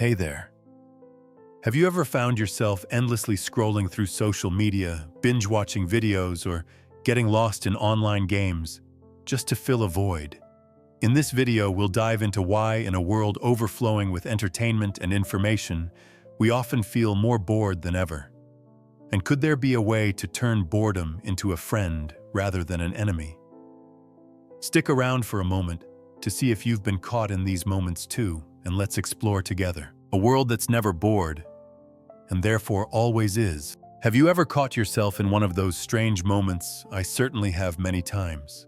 Hey there. Have you ever found yourself endlessly scrolling through social media, binge-watching videos, or getting lost in online games just to fill a void? In this video, we'll dive into why, in a world overflowing with entertainment and information, we often feel more bored than ever. And could there be a way to turn boredom into a friend rather than an enemy? Stick around for a moment to see if you've been caught in these moments too, and let's explore together. A world that's never bored, and therefore always is. Have you ever caught yourself in one of those strange moments? I certainly have many times.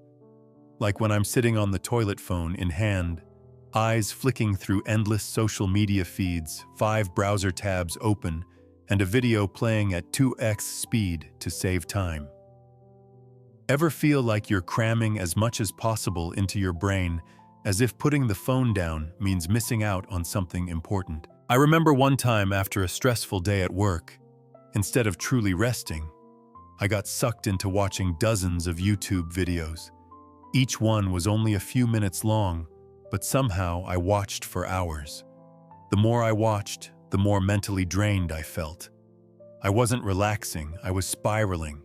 Like when I'm sitting on the toilet, phone in hand, eyes flicking through endless social media feeds, 5 browser tabs open, and a video playing at 2x speed to save time. Ever feel like you're cramming as much as possible into your brain, as if putting the phone down means missing out on something important? I remember one time after a stressful day at work, instead of truly resting, I got sucked into watching dozens of YouTube videos. Each one was only a few minutes long, but somehow I watched for hours. The more I watched, the more mentally drained I felt. I wasn't relaxing, I was spiraling.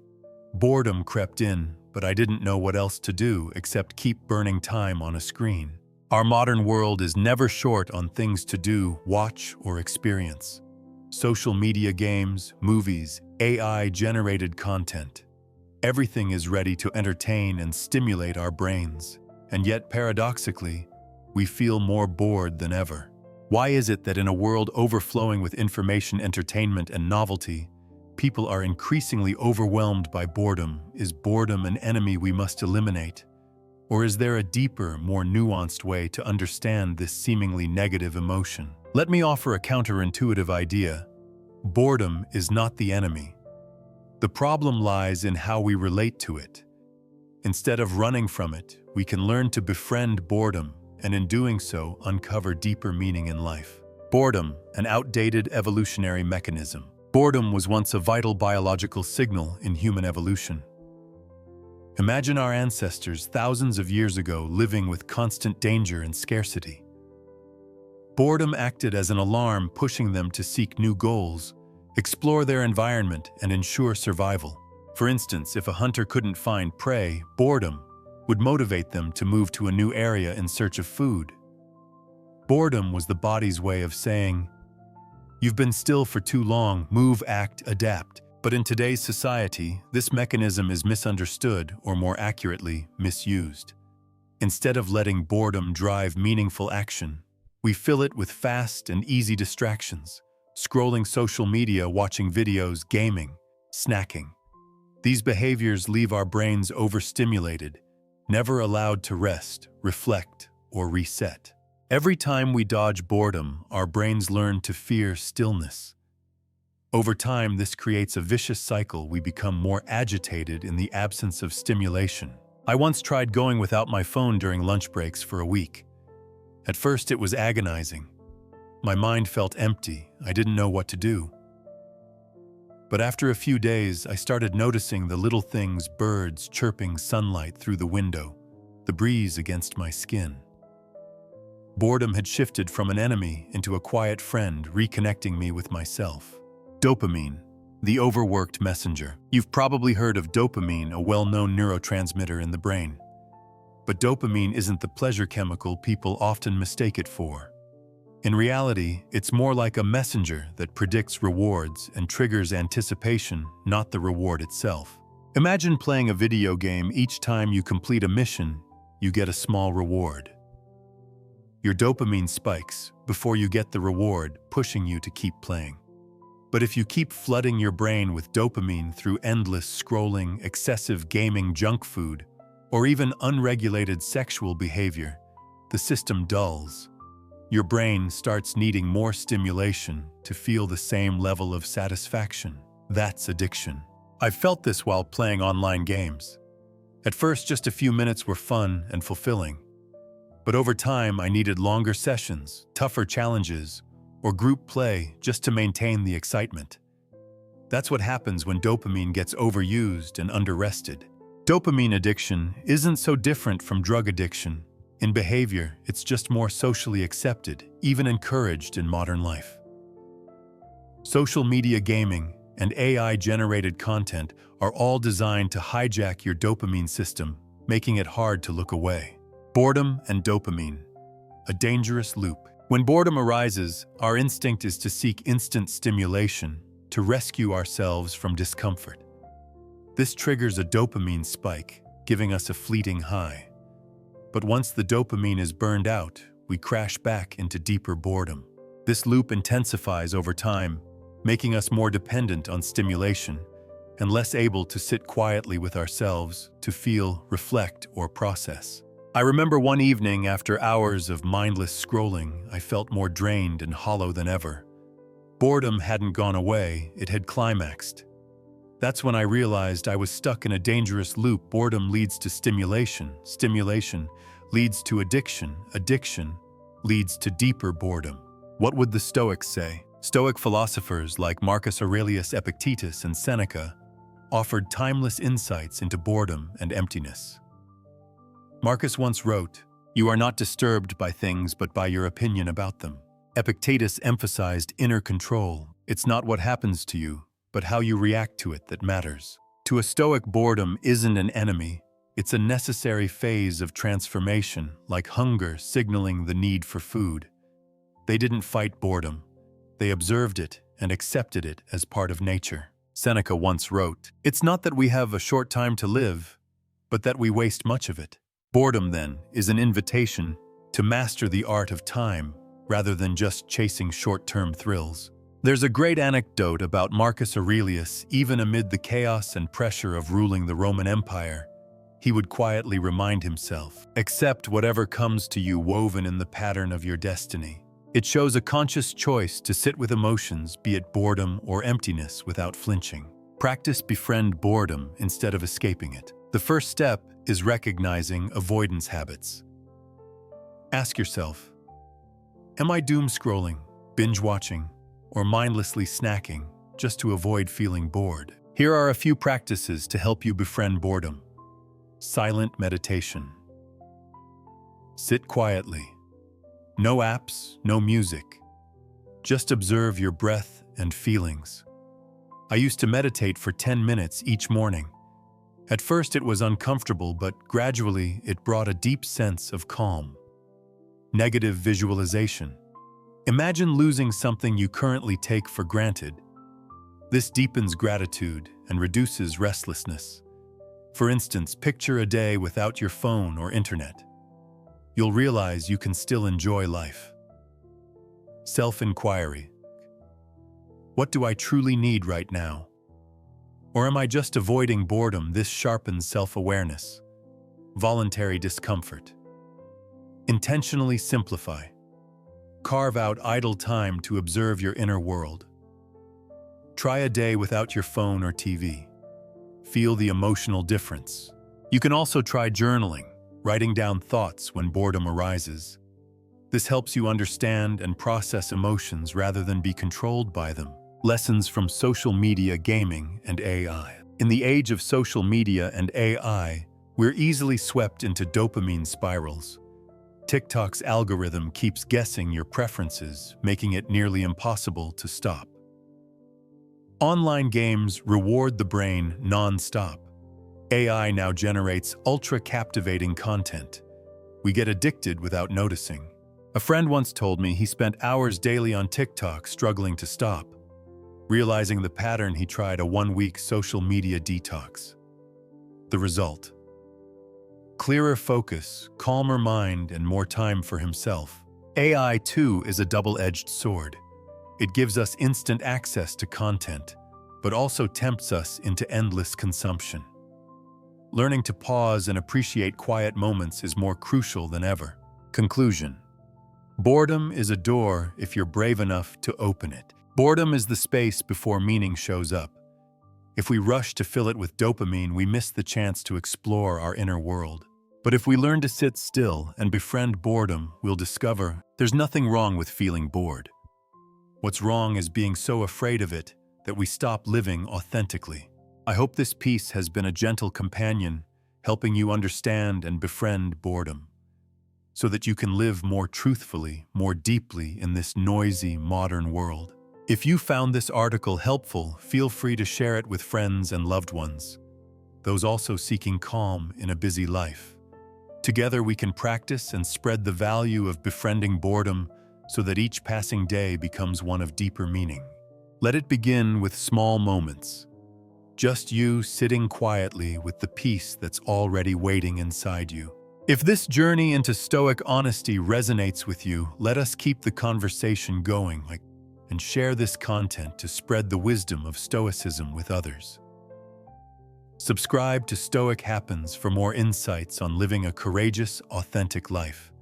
Boredom crept in, but I didn't know what else to do except keep burning time on a screen. Our modern world is never short on things to do, watch, or experience. Social media, games, movies, AI-generated content. Everything is ready to entertain and stimulate our brains. And yet, paradoxically, we feel more bored than ever. Why is it that in a world overflowing with information, entertainment, and novelty, people are increasingly overwhelmed by boredom? Is boredom an enemy we must eliminate? Or is there a deeper, more nuanced way to understand this seemingly negative emotion? Let me offer a counterintuitive idea. Boredom is not the enemy. The problem lies in how we relate to it. Instead of running from it, we can learn to befriend boredom, and in doing so, uncover deeper meaning in life. Boredom, an outdated evolutionary mechanism. Boredom was once a vital biological signal in human evolution. Imagine our ancestors thousands of years ago living with constant danger and scarcity. Boredom acted as an alarm, pushing them to seek new goals, explore their environment, and ensure survival. For instance, if a hunter couldn't find prey, boredom would motivate them to move to a new area in search of food. Boredom was the body's way of saying, "You've been still for too long, move, act, adapt." But in today's society, this mechanism is misunderstood, or more accurately, misused. Instead of letting boredom drive meaningful action, we fill it with fast and easy distractions, scrolling social media, watching videos, gaming, snacking. These behaviors leave our brains overstimulated, never allowed to rest, reflect, or reset. Every time we dodge boredom, our brains learn to fear stillness. Over time, this creates a vicious cycle. We become more agitated in the absence of stimulation. I once tried going without my phone during lunch breaks for a week. At first, it was agonizing. My mind felt empty. I didn't know what to do. But after a few days, I started noticing the little things: birds chirping, sunlight through the window, the breeze against my skin. Boredom had shifted from an enemy into a quiet friend, reconnecting me with myself. Dopamine, the overworked messenger. You've probably heard of dopamine, a well-known neurotransmitter in the brain. But dopamine isn't the pleasure chemical people often mistake it for. In reality, it's more like a messenger that predicts rewards and triggers anticipation, not the reward itself. Imagine playing a video game. Each time you complete a mission, you get a small reward. Your dopamine spikes before you get the reward, pushing you to keep playing. But if you keep flooding your brain with dopamine through endless scrolling, excessive gaming, junk food, or even unregulated sexual behavior, the system dulls. Your brain starts needing more stimulation to feel the same level of satisfaction. That's addiction. I've felt this while playing online games. At first, just a few minutes were fun and fulfilling. But over time, I needed longer sessions, tougher challenges, or group play just to maintain the excitement. That's what happens when dopamine gets overused and underrested. Dopamine addiction isn't so different from drug addiction. In behavior, it's just more socially accepted, even encouraged in modern life. Social media gaming and AI-generated content are all designed to hijack your dopamine system, making it hard to look away. Boredom and dopamine, a dangerous loop. When boredom arises, our instinct is to seek instant stimulation, to rescue ourselves from discomfort. This triggers a dopamine spike, giving us a fleeting high. But once the dopamine is burned out, we crash back into deeper boredom. This loop intensifies over time, making us more dependent on stimulation and less able to sit quietly with ourselves to feel, reflect, or process. I remember one evening after hours of mindless scrolling, I felt more drained and hollow than ever. Boredom hadn't gone away, it had climaxed. That's when I realized I was stuck in a dangerous loop. Boredom leads to stimulation, stimulation leads to addiction, addiction leads to deeper boredom. What would the Stoics say? Stoic philosophers like Marcus Aurelius Epictetus and Seneca offered timeless insights into boredom and emptiness. Marcus once wrote, "You are not disturbed by things but by your opinion about them." Epictetus emphasized inner control. It's not what happens to you, but how you react to it that matters. To a Stoic, boredom isn't an enemy. It's a necessary phase of transformation, like hunger signaling the need for food. They didn't fight boredom. They observed it and accepted it as part of nature. Seneca once wrote, "It's not that we have a short time to live, but that we waste much of it." Boredom, then, is an invitation to master the art of time rather than just chasing short-term thrills. There's a great anecdote about Marcus Aurelius. Even amid the chaos and pressure of ruling the Roman Empire, he would quietly remind himself, "Accept whatever comes to you woven in the pattern of your destiny." It shows a conscious choice to sit with emotions, be it boredom or emptiness, without flinching. Practice befriend boredom instead of escaping it. The first step is recognizing avoidance habits. Ask yourself, am I doom scrolling, binge watching, or mindlessly snacking just to avoid feeling bored? Here are a few practices to help you befriend boredom. Silent meditation. Sit quietly. No apps, no music. Just observe your breath and feelings. I used to meditate for 10 minutes each morning. At first it was uncomfortable, but gradually it brought a deep sense of calm. Negative visualization. Imagine losing something you currently take for granted. This deepens gratitude and reduces restlessness. For instance, picture a day without your phone or internet. You'll realize you can still enjoy life. Self-inquiry. What do I truly need right now? Or am I just avoiding boredom? This sharpens self-awareness. Voluntary discomfort. Intentionally simplify. Carve out idle time to observe your inner world. Try a day without your phone or TV. Feel the emotional difference. You can also try journaling, writing down thoughts when boredom arises. This helps you understand and process emotions rather than be controlled by them. Lessons from social media, gaming, and AI. In the age of social media and AI, we're easily swept into dopamine spirals. TikTok's algorithm keeps guessing your preferences, making it nearly impossible to stop. Online games reward the brain non-stop. AI now generates ultra-captivating content. We get addicted without noticing. A friend once told me he spent hours daily on TikTok struggling to stop. Realizing the pattern, he tried a 1-week social media detox. The result? Clearer focus, calmer mind, and more time for himself. AI, too, is a double-edged sword. It gives us instant access to content, but also tempts us into endless consumption. Learning to pause and appreciate quiet moments is more crucial than ever. Conclusion. Boredom is a door if you're brave enough to open it. Boredom is the space before meaning shows up. If we rush to fill it with dopamine, we miss the chance to explore our inner world. But if we learn to sit still and befriend boredom, we'll discover there's nothing wrong with feeling bored. What's wrong is being so afraid of it that we stop living authentically. I hope this piece has been a gentle companion, helping you understand and befriend boredom. so that you can live more truthfully, more deeply in this noisy, modern world. If you found this article helpful, feel free to share it with friends and loved ones, those also seeking calm in a busy life. Together we can practice and spread the value of befriending boredom so that each passing day becomes one of deeper meaning. Let it begin with small moments. Just you sitting quietly with the peace that's already waiting inside you. If this journey into Stoic honesty resonates with you, let us keep the conversation going and share this content to spread the wisdom of Stoicism with others. Subscribe to Stoic Happens for more insights on living a courageous, authentic life.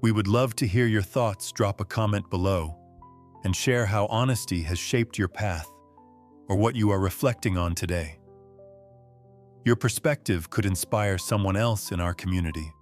We would love to hear your thoughts. Drop a comment below and share how honesty has shaped your path or what you are reflecting on today. Your perspective could inspire someone else in our community.